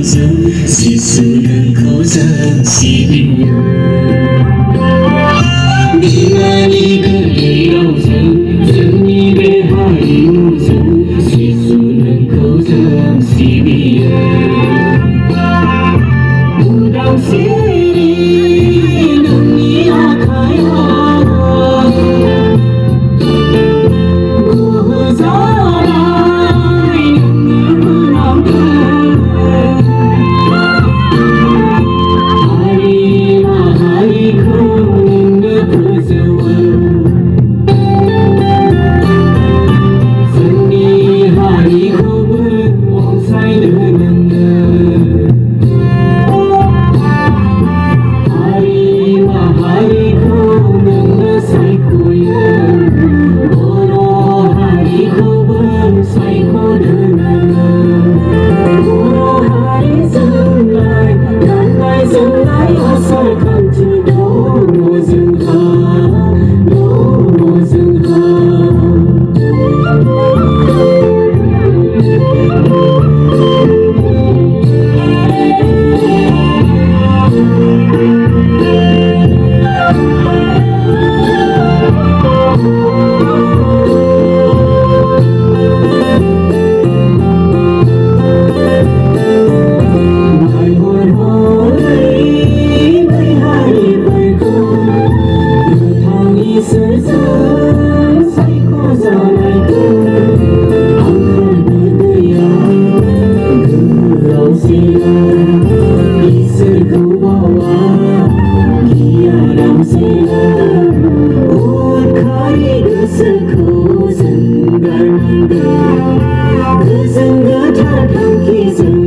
dân si su đơn khổ dân si bình đi mà đi cứ đi đâu dân dân đi về hai đi ngủ dân si su đơn khổ dân si bình u đau si đi đừng nghĩ khai hoa u gió Kızın götür kan kızın